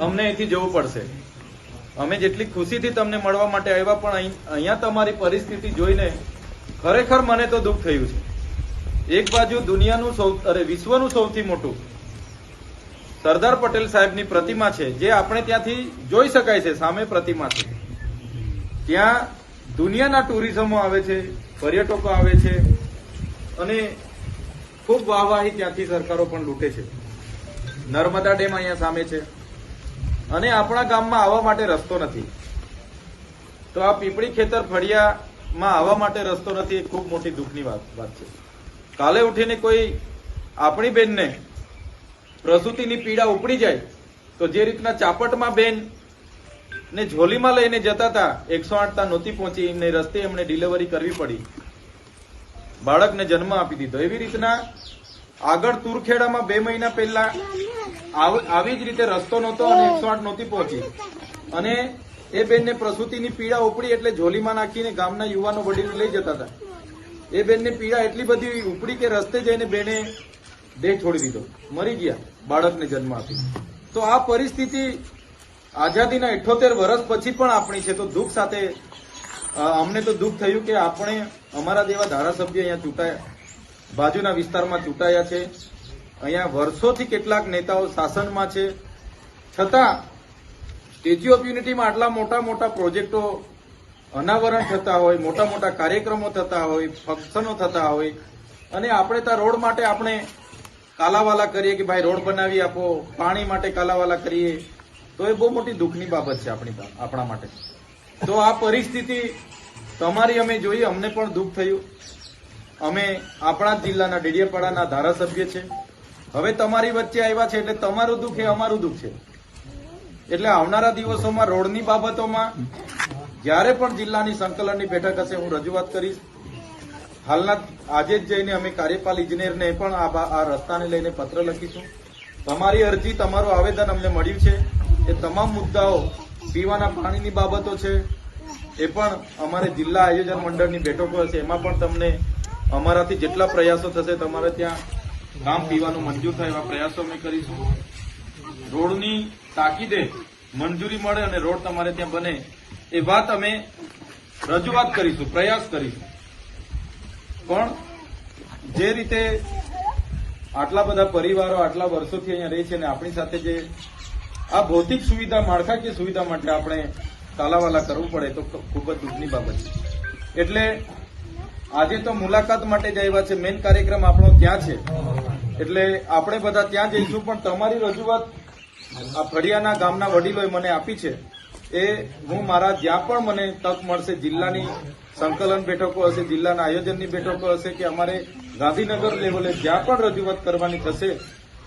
અમને અહીંથી જવું પડશે. અમે જેટલી ખુશીથી તમને મળવા માટે આવ્યા પણ અહીંયા તમારી પરિસ્થિતિ જોઈને ખરેખર મને તો દુઃખ થયું છે. એક બાજુ દુનિયાનું વિશ્વનું સૌથી મોટું સરદાર પટેલ સાહેબની પ્રતિમા છે, જે આપણે ત્યાંથી જોઈ શકાય છે, સામે પ્રતિમા છે. ત્યાં દુનિયાના ટુરિઝમો આવે છે, પર્યટકો આવે છે અને ખૂબ વાહવાહી ત્યાંથી સરકારો પણ લૂંટે છે. નર્મદા ડેમ અહીંયા સામે છે અને આપણા ગામમાં આવવા માટે રસ્તો નથી. તો આ પીપળી ખેતર ફળિયામાં આવવા માટે રસ્તો નથી, એ ખૂબ મોટી દુઃખની વાત છે. કાલે ઉઠીને કોઈ આપણી બેનને પ્રસૂતિની પીડા ઉપડી જાય તો જે રીતના ચાપટમાં બેન ને ઝોલીમાં લઈને જતા હતા, 108 નહોતી પહોંચી, એમને રસ્તે એમને ડિલિવરી કરવી પડી, બાળકને જન્મ આપી દીધો. એવી રીતના આગળ તુરખેડામાં 2 મહિના પહેલા આવી જ રીતે રસ્તો નહોતો અને 108 નહોતી પહોંચી અને એ બેનને પ્રસૂતિની પીડા ઉપડી એટલે ઝોલીમાં નાખીને ગામના યુવાનો વડીલો લઈ જતા હતા. એ બેનને પીડા એટલી બધી ઉપડી કે રસ્તે જઈને બેને દેહ છોડી દીધો, મરી ગયા, બાળકને જન્મ આપી. તો આ પરિસ્થિતિ આઝાદીના 78 વર્ષ પછી પણ આપણી છે. તો દુઃખ સાથે અમને તો દુઃખ થયું કે આપણે અમારા જેવા ધારાસભ્ય અહીંયા ચૂંટાયા, બાજુના વિસ્તારમાં ચૂંટાયા છે. અહીંયા વર્ષોથી કેટલાક નેતાઓ શાસનમાં છે, છતાં સ્ટેચ્યુ ઓફ યુનિટીમાં આટલા મોટા મોટા પ્રોજેક્ટો અનાવરણ થતા હોય, મોટા મોટા કાર્યક્રમો થતા હોય, ફંક્શનો થતા હોય અને આપણે ત્યાં રોડ માટે આપણે કાલાવાલા કરીએ કે ભાઈ રોડ બનાવી આપો, પાણી માટે કાલાવાલા કરીએ, તો એ બહુ મોટી દુઃખની બાબત છે આપણા માટે. તો આ પરિસ્થિતિ તમારી અમે જોઈ, અમને પણ દુઃખ થયું. અમે આપણા જ જિલ્લાના ડેડિયાપાડાના ધારાસભ્ય છે, હવે તમારી વચ્ચે આવ્યા છે એટલે તમારું દુઃખ એ અમારું દુઃખ છે. એટલે આવનારા દિવસોમાં રોડની બાબતોમાં જ્યારે પણ જિલ્લાની સંકલનની બેઠક હશે હું રજૂઆત કરીશ. હાલના આજે જ જઈને અમે કાર્યપાલ ઇજનેરને પણ આ રસ્તાને લઈને પત્ર લખીશું. તમારી અરજી, તમારું આવેદન અમને મળ્યું છે. એ તમામ મુદ્દાઓ, પીવાના પાણીની બાબતો છે, એ પણ અમારે જિલ્લા આયોજન મંડળની બેઠકો હશે, એમાં પણ તમને અમારાથી જેટલા પ્રયાસો થશે તમારે ત્યાં ગામ પીવાનું મંજૂર થાય એવા પ્રયાસો અમે કરીશું. રોડની તાકીદે મંજૂરી મળે અને રોડ તમારે ત્યાં બને એ વાત અમે રજૂઆત કરીશું, પ્રયાસ કરીશું. પણ જે રીતે આટલા બધા પરિવારો આટલા વર્ષોથી અહીંયા રહે છે અને આપણી સાથે જે આ ભૌતિક સુવિધા, માળખાકીય સુવિધા માટે આપણે કાલાવાલા કરવું પડે તો ખૂબ જ દુઃખની બાબત છે. એટલે આજે તો મુલાકાત માટે જ આવ્યા છે, મેઇન કાર્યક્રમ આપણો ત્યાં છે એટલે આપણે બધા ત્યાં જઈશું. પણ તમારી રજૂઆત આ ફળિયાના ગામના વડીલોએ મને આપી છે, એ હું મારા જ્યાં પણ મને તક મળશે, જિલ્લાની સંકલન બેઠકો હશે, જિલ્લાના આયોજનની બેઠકો હશે કે અમારે ગાંધીનગર લેવલે જ્યાં પણ રજૂઆત કરવાની થશે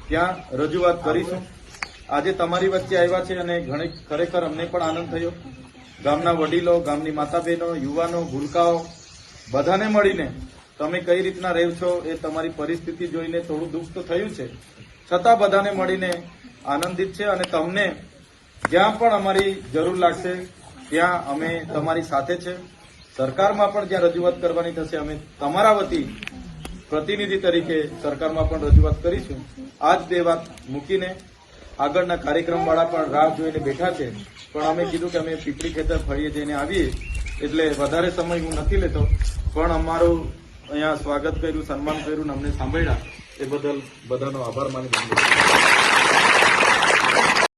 ત્યાં રજૂઆત કરીશું. આજે તમારી વચ્ચે આવ્યા છે અને ઘણી ખરેખર અમને પણ આનંદ થયો. ગામના વડીલો, ગામની માતા બહેનો, યુવાનો, ભૂલકાઓ બધાને મળીને તમે કઈ રીતના રહેવ છો એ તમારી પરિસ્થિતિ જોઈને થોડું દુઃખ તો થયું છે, છતાં બધાને મળીને આનંદિત છે. અને તમને જ્યાં પણ અમારી જરૂર લાગશે ત્યાં અમે તમારી સાથે છે. સરકારમાં પણ જ્યાં રજૂઆત કરવાની થશે અમે તમારા વતી પ્રતિનિધિ તરીકે સરકારમાં પણ રજૂઆત કરીશું. આ જ 2 વાત મૂકીને આગળના કાર્યક્રમવાળા પણ રાહ જોઈને બેઠા છે, પણ અમે કીધું કે અમે પીપળી ખેતર ફળીએ જઈને આવીએ એટલે વધારે સમય હું નથી લેતો. પણ અમારું અહીંયા સ્વાગત કર્યું, સન્માન કર્યું, અમને સાંભળ્યા એ બદલ બધાનો આભાર માની.